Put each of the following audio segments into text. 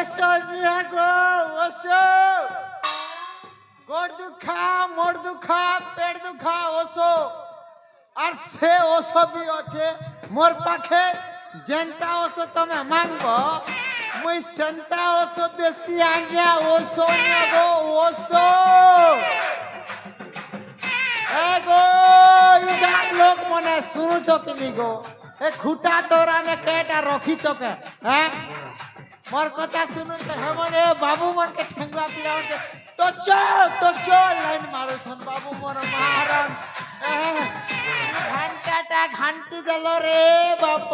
ওসো নিয়ে গো ওসো গোড় দুঃখা মোড় দুঃখা পেট দুঃখা ওসো আর সে ওসবই আছে মোর পাখে যেনটা ওসো তুমি মাংব মুই সেনটা ওসো দেশি আজ্ঞা ওসো নিয়ে গো ওসো এগো ইগাম লোক মনে শুনুছ কিনি গো এ খুঁটা তোরানে কেটা রখিছ কে হ্যাঁ মোর কথা শুনুছ হেমনে বাবু মনকে ঠেঙ্গুয়া পিলাউনকে টচ লাইন মারুছন বাবু মোর মারন ঘন্টাটা ঘান্টি দেল রে বাপ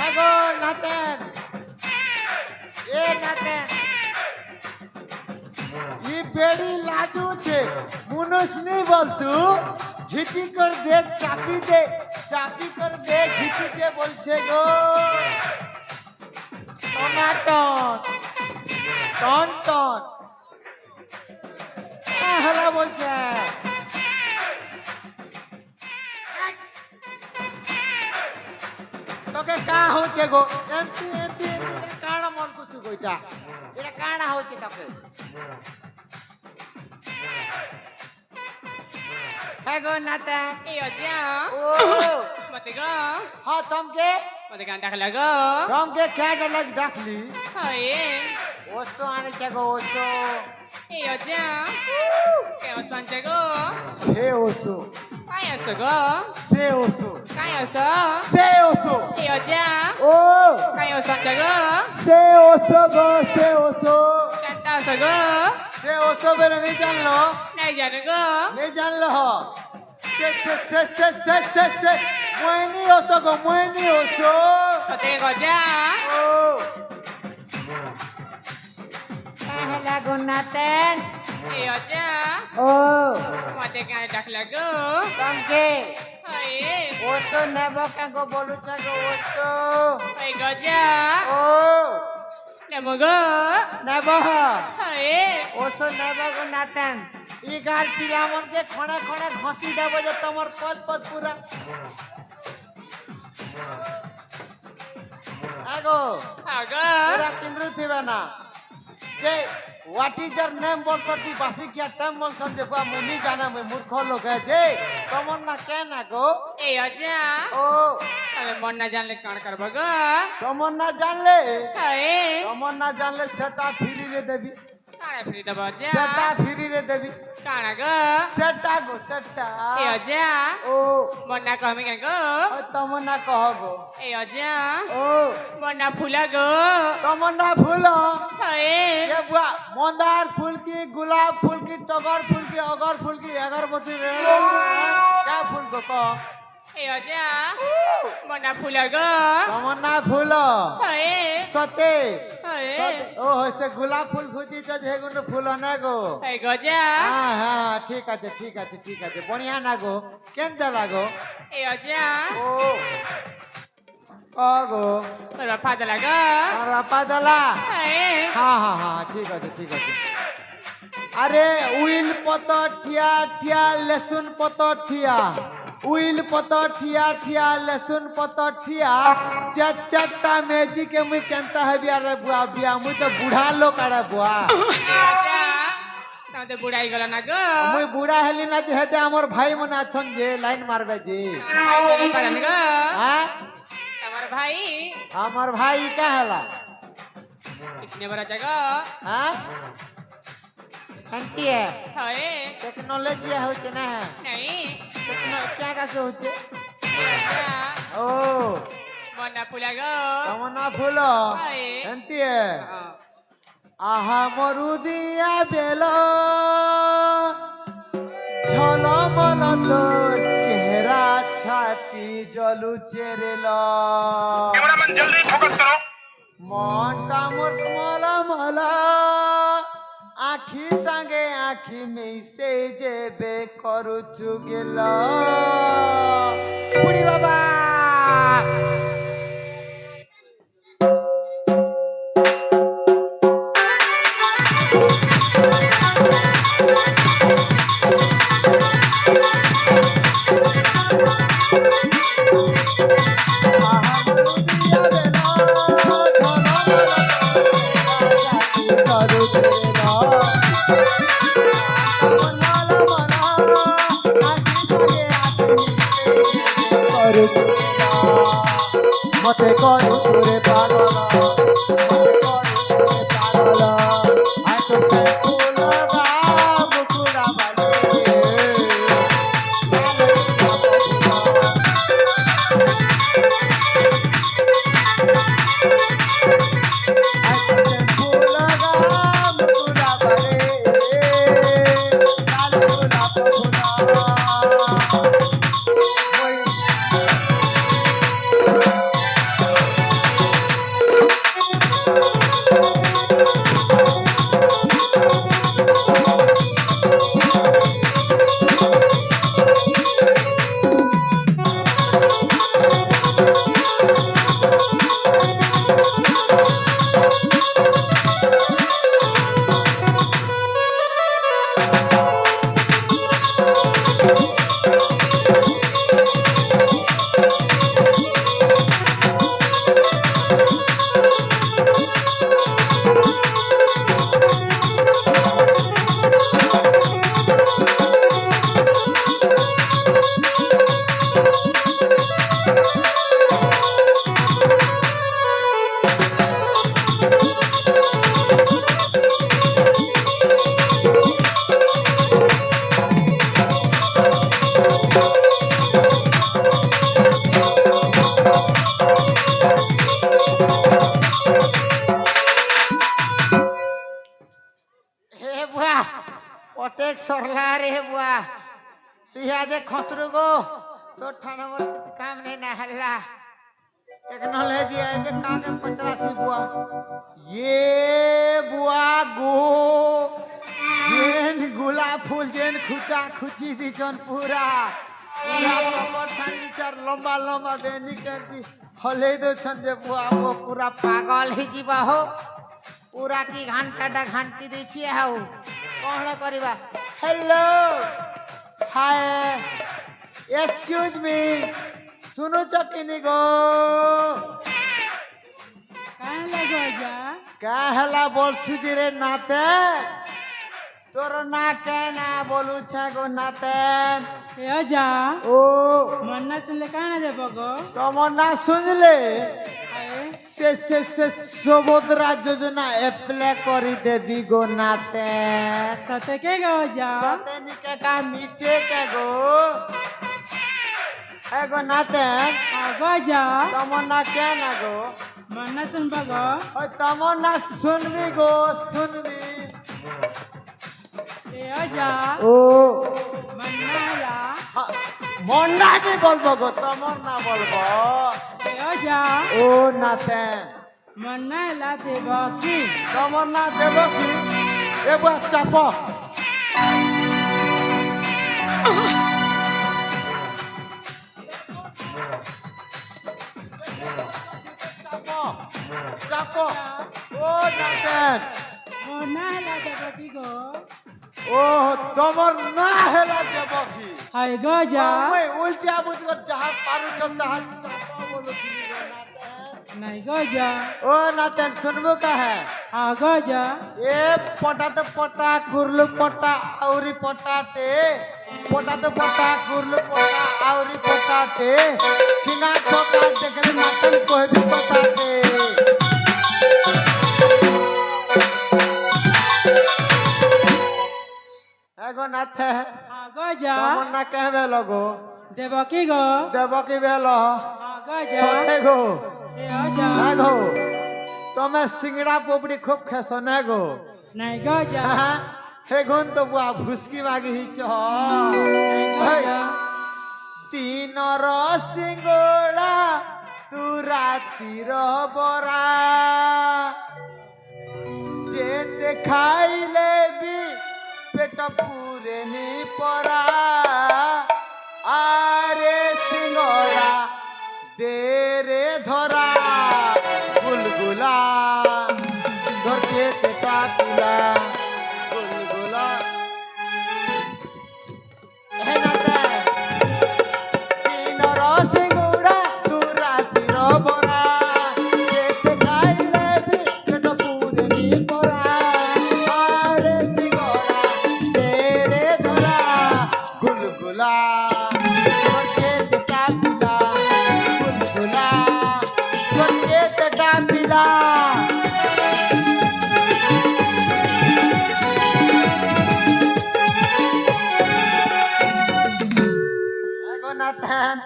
এগো নাতেন এ নাতেন ই বেড়ি লাজু छे मुनुष नहीं बोलतू घिची कर दे चापी कर दे घिची के बोलछे गो टमाटन टन टन हला बोलछे তোকে কা হচ্ছে গো এন্তি এন্তি কানা মন কুচু কইটা এটা কানা হচ্ছে তোকে এগো নাতা Iyo dyan. ও Matigo. হ্যাঁ তমকে Matigang daklago. তমকে কেডা লাগ ডাকলি Ay. ওসো আনেছে গো ওসো Iyo dyan. Kayo saan jago? সে ওসো Kaya sago. সে ওসো Kaya sa. সে ওসো Iyo dyan. ও Kayo saan jago? সে ওসো গো সে ওসো Kanta sago. সে ওসো বলে नहीं জানলো Nagyan go. नहीं জানলো সে মুইনি ওসো গো মুইনি ওসো Sa tingin ko dyan. ও হলা গো নাতেন Iyo dyan. ও Matigang daklago. তমকে Ay. ওসো নেব কাগো বলুছে গো ওসো Ay go dyan. ও Nemo go. নেব Ay. ওসো নেব গো নাতেন ই গার পিলামনকে খণে খণে ঘষি দেব যে তোমার পদ পদ পুরা আগো Hago. পুরা কিন্দ্রু থিবে না যে হোয়াট ইজ ইয়ার নেম বলছতি বাসি কিয়া টাইম বলছন যে বুয়া মুনি জানা মই মূর্খ লোক যে তোমার না কেন আগো Iyo dyan. ও Kami mo na dyan lang kung karba go. তোমার না জানলে Ay. তোমার না জানলে সেটা ফিরিয়ে দেবি Kaya frida ba সেটা dyan? ফিরিয়ে দেবি Kana go. সেটা গো সেটা Iyo dyan. ও Mo na kami ka go. তোমার না কহবো Iyo dyan. ও Mo na pula go. তোমার না ফুল Ay. ये बुआ मंदार फूल की गुलाब फूल की टगर फूल की अगर फूल की अगरबत्ती क्या फूल को कह Iyo dyan. Mo na pula go. तमन्ना फूल Ay. सते Ay. ओ होसे गुलाब फूल भुजी तो जेगुन फूल ना गो Ay go dyan. हाँ हाँ ठीक है बढ़िया ना गो केंद्र लागो Iyo dyan. ओ गो Pero padala go. रापा दला Ay. हाँ ठीक है अरे उइल पतर ठिया ठिया लहसुन पतर ठिया उइल पतर ठिया ठिया लहसुन पतर ठिया चाचा मेजी के मुई केनता है बिया रे बुआ बिया मुई तो बूढ़ा लोग अरे बुआ Iyo dyan. Tama to buday ko lang na go. मुई बूढ़ा हेली ना जे हेते हमर भाई मन अछन जे लाइन मारबे जी Ay, sige pa lang go. हां Tamar bhai. हमर भाई का हला Itne bara jago. हां आंटी है Ay. टेक्नोलॉजी हो छ ना Nahi. क्या का से हो छ Iyo dyan. ओ Mo na pula go. तमन्ना फूल Ay. एंती है Oh. आहा मरुदिया बेलो झलमल तोर चेहरा छाती जलू चेरेलो कैमरामैन जल्दी फोकस करो मनटा मोर मला मला आखी संगे आखी मिसे जेबे करूचु गेल बुढ़ी बाबा आहा मरुदिया बेलो झलमल মতে করু তোরে পাগল মতে করু তোরে পাগল আয় তো সে ফুল মুকুড়া বালে অটেক সরলা রে বুয়া তুই আজে খসরু গো তোর ঠানা মোর কিছু কাম নেই না হল্লা টেকনোলজি আইবে কাকে পচরাসি বুয়া বুয়া গো যেন গোলাপ ফুল যেন খুচা খুচি দিছন পুরা পুরা কমর ছান্দিচার লম্বা লম্বা বেনি কেন্তি হলেই দছন যে বুয়া গো পুরা পাগল হই ଯିବା हो पूरा की घंटाटा घंटी देछि हाउ कोन करबा हेलो हाय एक्सक्यूज मी सुनो चकिनी गो काहे लगो जा का हला बोल सुजिरे नाते तोर ना के ना बोलू छ गो नाते ए जा ओ मन्ना सुनले काहे ना देबो गो तमर ना सुनले आए से सुभद्रा योजना अप्लाई करी देबी गो नाते सते के गो जा सते निके का नीचे के गो है गो नाते गो जा तमन्ना क्या ना गो मन्ना सुनबो गो ओय तमन्ना सुनबी गो सुनबी ए जा ओ मन्ना ला मन्ना की बोलबो गो तमन्ना बोलबो ए जा ओ नाते मन्ना ला देबो की तमन्ना देबो की एबो चापो चापो ओ नाते मन्ना ला देबो की गो ओ तमर ना हेला देबो की हाय गो जा ओए उल्टा बुझकर जहां पारू चंदा हाथ चापो बोलो की गो नाते नहीं गो जा ओ नाते सुनबो का है हाँ गो जा ए पटा तो पटा कुरलु पटा औरी पटाटे पटा तो पटा कुरलु पटा औरी पटाटे छिना छोटा देखले नातन कोई भी पटाटे एगो नाथे हाँ गो जा तमन्ना कहबे लगो देबो की गो देबो की बेलो हाँ गो जा सते गो ए जा एगो तमे सिंगड़ा पोपड़ी खूब खेसो ने गो नहीं गो जा हे गुन तो बुआ भुसकी मागी ही चो नहीं गो जा तीनर सिंगड़ा तू रातिर बरा जेते खाइले भी पेट पूरे नी परा आरे सिंगड़ा दे रे धरा गुलगुला धरते ते काटुला गुलगुला हे नाते तीनर सिंगड़ा तू रातिर बरा जेते खाइले भी पेट पूरे नी परा आरे सिंगड़ा दे रे धरा गुलगुला धरते ते काटुला যা এগো নাথেন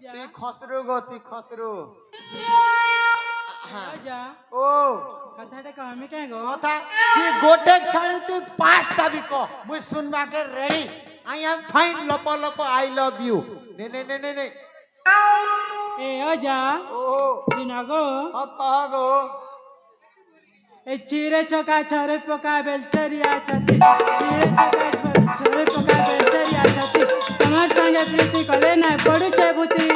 তুই খসরু গো তুই খসরু হ্যাঁ যা ও কথাটা কমে কে গো কথা তুই গোটে ছাড়ি তুই পাঁচটা বি কহ মুই শুনবাকে রেডি আই এম ফাইন লপ লপ আই লাভ ইউ নে নে নে নে নে এ যা ও সিনা গো কহ গো এই চিরে চকা ছরে পোকা বেলচরিয়া ছতি চিরে চকা ছরে পোকা বেলচরিয়া ছতি তোমার সঙ্গে প্রীতি করে না পড়ুছে ভূতি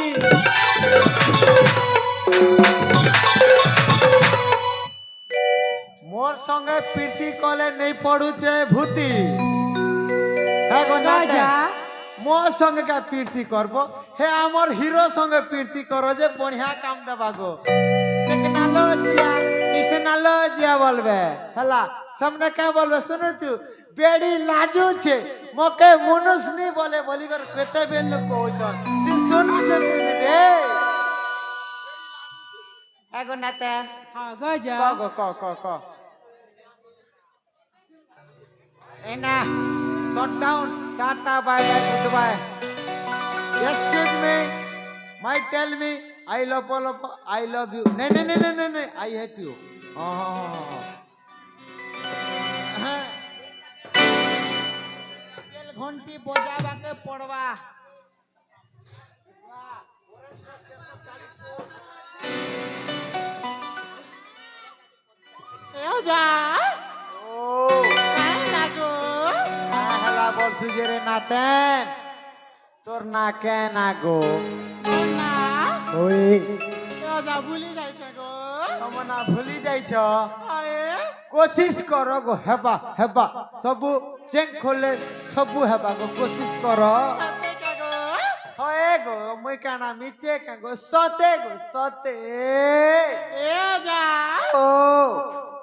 মোর সঙ্গে প্রীতি কলে নেই পড়ুছে ভূতি হ্যাঁ গো যা নাথেন মোর সঙ্গে কে প্রীতি করব হে আমার হিরো সঙ্গে প্রীতি করো যে বঢ়িয়া কাম দেবা গো টেকনোলজিয়া টেকনোলজিয়া বলবে হেলা সামনে কে বলবে শুনুছু বেড়ি লাজুছে মকে মনুষ্যনি বলে বলি কর কেতে বেল লোক কହୁছন তুই শুনুছ রে এগো নাতেন হ্যাঁ গো যা ক এনা shut down tata bye bye goodbye excuse me my tell me I love you no I hate you হ্যাঁ বেল ঘন্টি বজাবাকে পড়বা যা ও কাই লাগো হেলা বলছু যে রে নাতেন তোর না কে না গো না ওই যা ভুলি যাইছে গো তমনা ভুলি যাইছ আয়ে কোশিশ কর গো হেবা হেবা সবু চেক খোলে সবু হেবা গো কোশিশ কর সতে কে গো হয়ে গো মুই কানা মিচে কে গো সতে গো সতে এ যা ও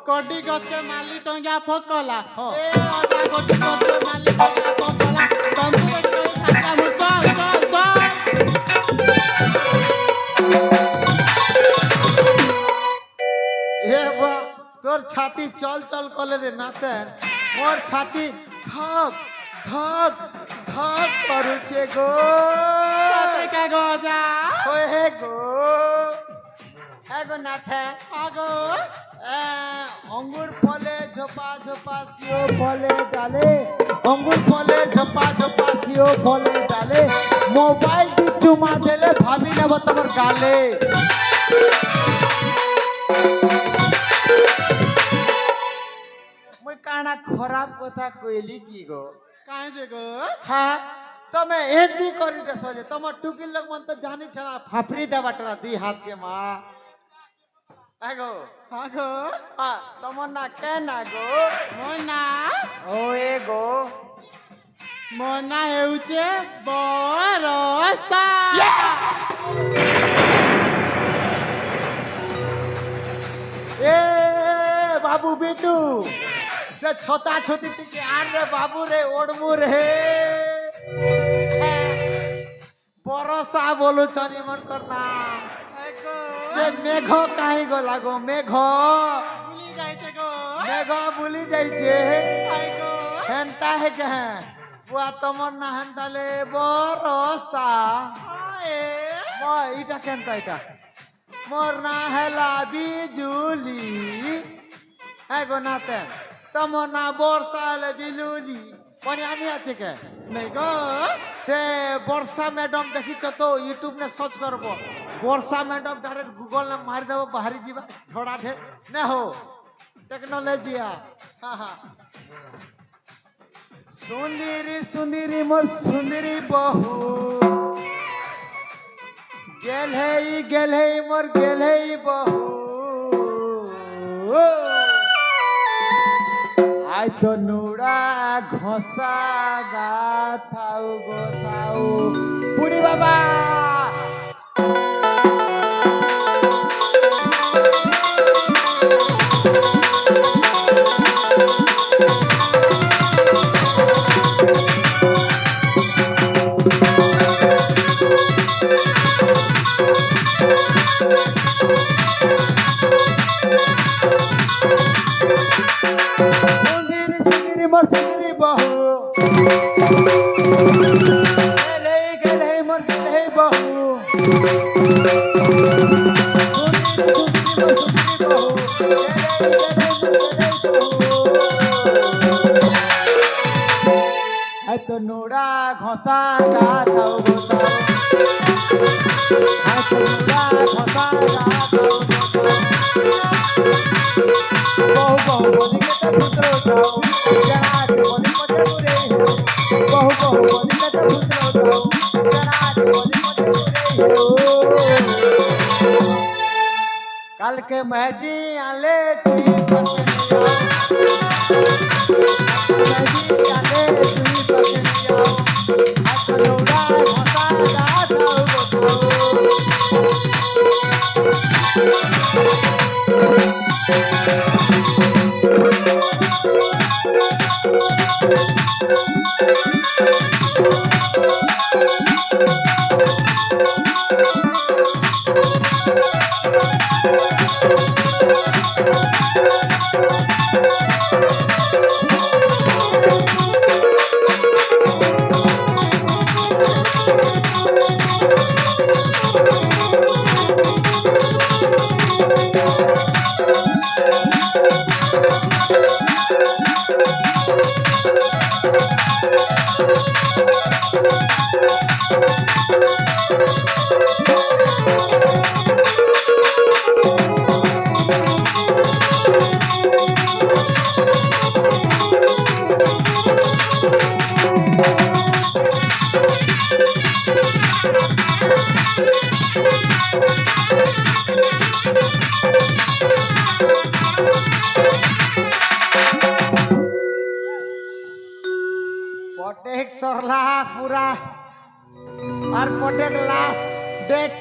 কোটি গছ के माली टंगा फकला हाँ। ए आजा कोटी गछ के माली टंगा फकला तंबू के छाता मु चल चल चल हे बा তোর ছাতি চল চল কলে রে নাতেন মোর ছাতি ধক ধক ধক করুছে গো सते के गो जा হয়ে গো এগো নাথে আগো অঙ্গুর ফলে ঝোপা ঝোপা সিও ফলে ডালে অঙ্গুর ফলে ঝোপা ঝোপা সিও ফলে ডালে মোবাইল দি চুমা দেলে ভাবি নেব তোমার গালে মুই কানা খরাপ কথা কইলি কি গো काहे जे गो হ্যাঁ তুমি এদি করি দেছ যে তোমার টুকির লোক মন তো জানিছ না ফাফরি দেবাটা দি হাত কে মা আগো আগো তোমার না কে না গো মনা ও এ গো মনা হেউছে বরসা এ বাবু বিটু যে ছতা ছতি থেকে আর রে বাবু রে ওড়মু রে বরসা বলুছন ইমন কর না আগো সে মেঘ কাহি গলা গো মেঘ ভুলি যাইছে গো মেঘ ভুলি যাইছে আগো হেনতা হে কে বুয়া তোমার না হেনতালে বরসা আয়ে ইটা কেনতা এটা মোর না হেলা বিজুলি এগো নাতে তোমার না বর্ষা হলে বিলুলি মানে আনি আছে কে মেগো সে বর্ষা ম্যাডাম দেখিছ তো ইউটিউব নে সর্চ করব বর্ষা ম্যাডাম ডাইরেক্ট গুগল নে মারি দেব বাহারি ଯିବା ঢড়া ঢে না হো টেকনোলজিয়া সুন্দরী সুন্দরী মোর সুন্দরী বহু গেল হে মোর গেল হে বহু আই তো নুড়া ঘষা গা থাউ গো থাউ পুরি বাবা তো নোড়া ঘষা গাতাও গোতাও তো নোড়া ঘষা গাতাও বহু বহু বদিকে পুত্র গাও জনাত বদি পথে ঘুরে বহু বহু বদিকে পুত্র গাও জনাত বদি পথে ঘুরে কালকে মহজি আলে তুই পছন্দিয়া মহজি আলে তুই পছন্দিয়া আজ নোড়া ঘষা গাতাও গোতাও पटेक सरला पूरा और पटेक लास्ट डेट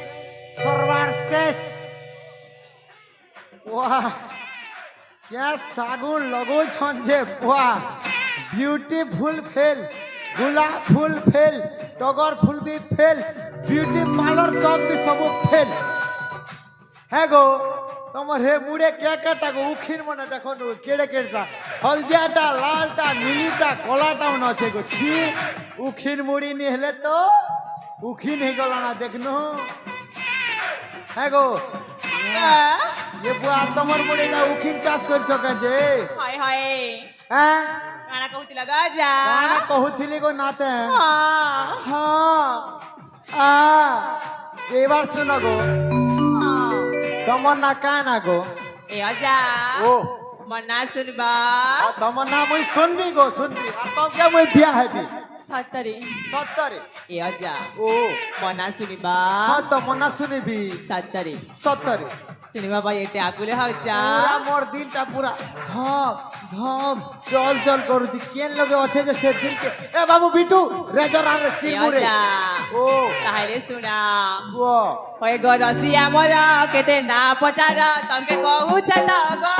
सरवार शेष वाह क्या सागुन लगो छंजे वाह ब्यूटीफुल फेल गुलाब फूल फेल टगर फूल भी फेल ब्यूटी पार्लर तक भी सब फेल है गो তোমার হে মুড়ে কেকাটা গো উখিন মনে দেখো কেড়ে কেড়েটা হলদিয়াটা লালটা নীলিটা কলাটাও নছে গো ছি উখিন মুড়ি নি হলে তো উখিন হয়ে গেল না দেখনো হ্যাঁ গো ये बुआ তোমার মুড়ি না উখিন চাষ করছো কাজে হায় হায় হ্যাঁ কানা কহুতি লাগা যা কানা কহুতিলি গো নাতে হ্যাঁ হ্যাঁ এবার শোনো গো তোমার না কায় না গো এ অজা ও মনা শুনবা তোমার না মুই শুনবি গো শুনবি আর তোকে মুই বিয়া হবি সতরে সত্তরে এ অজা ও মনা শুনিবা হ্যাঁ তোমার না শুনিবি সতরে সত্তরে শুনিবা ভাই এতে আকুলে হও যা পুরা মোর দিলটা পুরা ধপ ধপ চল চল করুছি কেন লগে আছে যে সে দিলকে এ বাবু বিটু রেজর আর এ চিরমুরে অজা ও তাহলে শুনা ও হয়ে গো রসিয়া মোরা কেতে না পচার তমকে কহুছ তো গো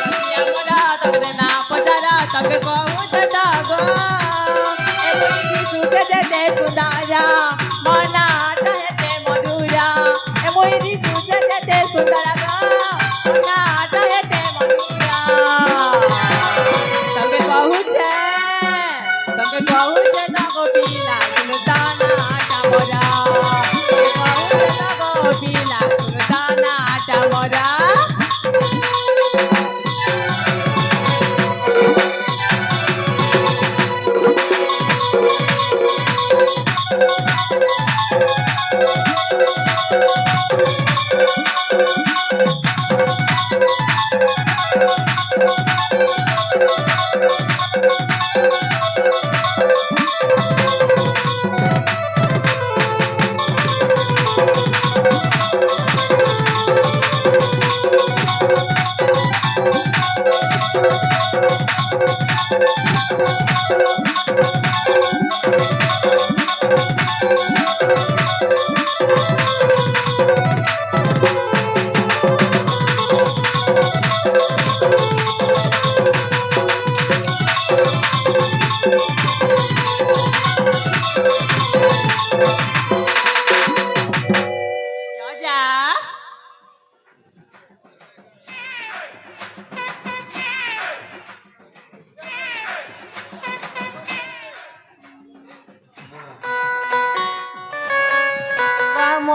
রসিয়া মোরা তমকে না পচার তমকে কহুছ তো গো এমনি সুখে দে সুন্দরা মনা হেতে মধুরা এমনি সুখে দে সুন্দরা গো মনা হেতে মধুরা তমকে কহুছ তো গো পিলা সুলতানা মোরা পিলা সুলতানা মোরা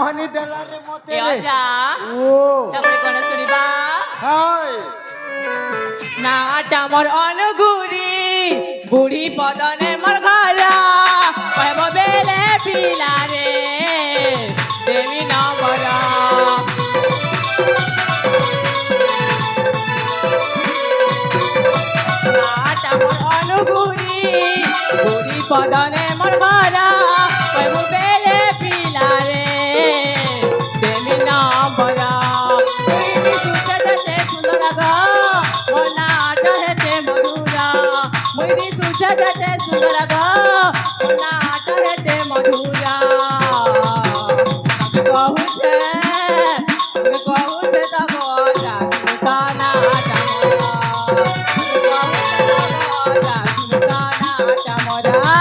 মোহনী দেলারে মতে এ রে অজা ও তারপরে কোন শুনিবা হাই নাটা মোর অনুগুরি বুড়ি পদনে মোর ঘর কহব বেলে পিলারে দেবী নমর নাটা মোর অনুগুরি বুড়ি পদনে মোর ঘর কহব বেলে পিলারে দেবী নমর সুন্দর গা মোর নাট হেতে মধুরা মুই সুচতে সুন্দর গা মোর নাট হেতে মধুরা কহুছে তব কানা চামরা কহুছে তব কানা চামরা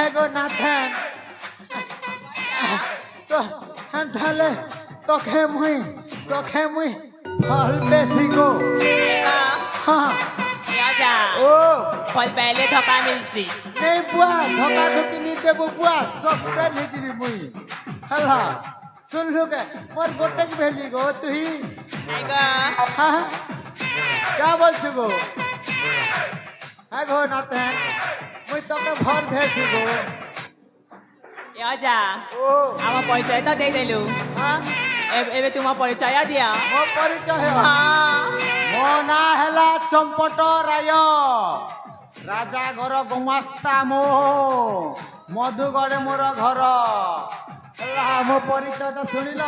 এগো নাথান তো তাহলে তোকে মুই ফল বেশি গো হ্যাঁ অজা ও ফল পাইলে ধকা মিলছি নেই বুয়া ধকা ধুকি নি দেবো বুয়া সস্পেন হয়ে যাবি মুই হলা শুনলু কে মোর গোটেক ভেলি গো তুই আইগো হ্যাঁ क्या বলছো গো এগো নাথান মুই তোকে ভর ভেসি গো এ অজা ও আমার পরিচয় তো দেই দেলু হ্যাঁ ଏବେ ତୁମ ପରିଚୟ ଦିଅ ମୋ ପରିଚୟ ହଁ ମୋ ନାଁ ହେଲା ଚମ୍ପଟ ରାୟ ରାଜା ଘର ଗୁମାସ୍ତା ମୋ ମଧୁଗଡ଼ ମୋର ଘର ହେଲା ମୋ ପରିଚୟଟା ଶୁଣିଲ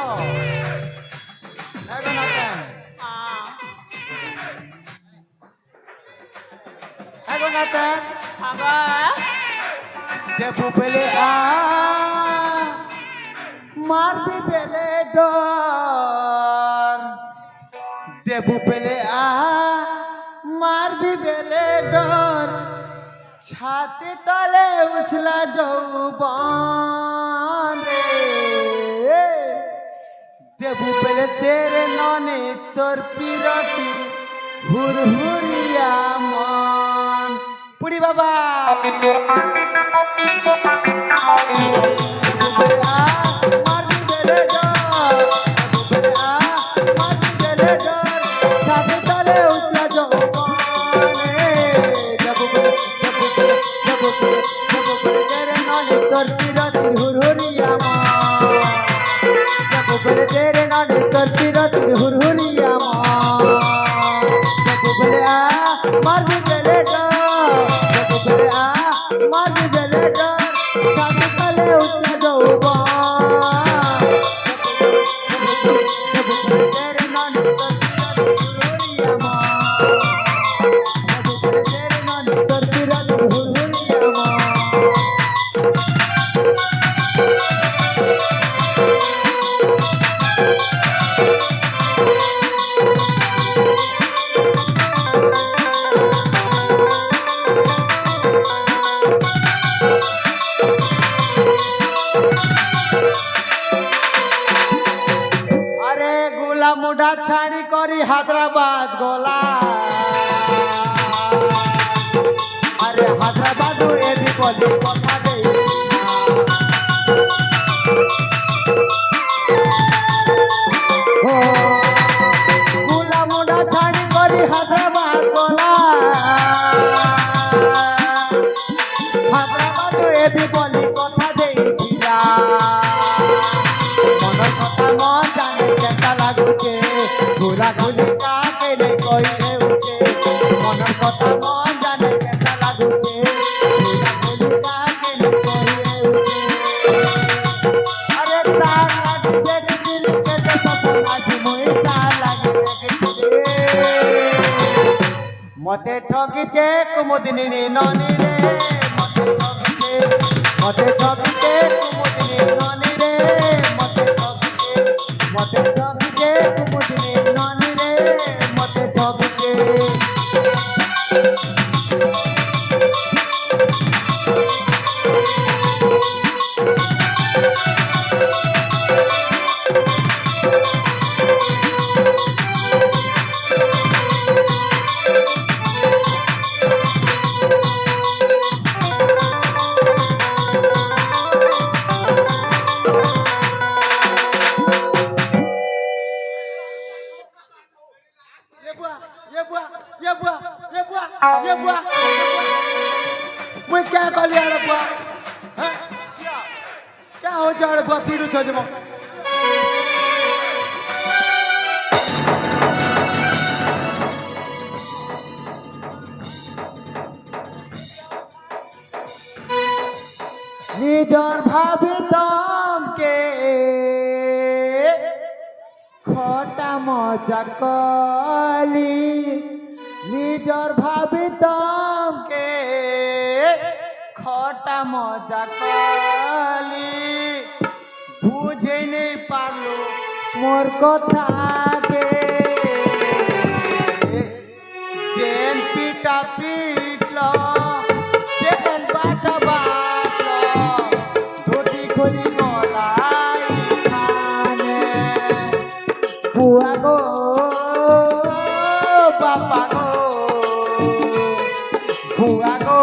ହବ দেবু বেলে মারবি বেলে ডর দেবু বেলে মারবি বেলে ডর ছাতি তলে উছলা যৌবন রে দেবু বেলে তেরে ননে তোর পিরতি হুরহুরিয়া মন পুরি বাবা করি হায়দ্রাবাদ গোলা আরে হায়দ্রাবাদ এদি বলি কথা দেই ও গুলা মুড়া ছাড়ি করি হায়দ্রাবাদ গোলা হায়দ্রাবাদ এদি বলি কথা দেই দিয়া মনের কথা মন জানে কেটা লাগুছে ঘুরা ঘুরি কাকে রে কইলে উঠে মনের কথা মন জানে কেটা লাগুছে ঘুরা ঘুরি কাকে রে কইলে উঠে আরে তার লাগি দেখছিল কেটে সপন আজি মই তার লাগি দেখছিল মতে ঠকিছে কুমুদিনী ননি রে মতে ঠকিছে কুমুদিনী ননি রে মতে ঠকিছে কুমুদিনী ননি রে মতে ঠকিছে ये बुआ मैं क्या कर लिया रे बुआ हैं क्या हो जा रे बुआ पीड़ू छ जम निडर भाभी तम के खोटा मजा कली निडर भाभी तम के खोटा मजा कली बुझे नहीं पालो मोर कथा के जेन पीटा पीटलो जेन बाटा बाटलो धोती खोली गलाई खाने बुआ गो बापा गो बुआ गो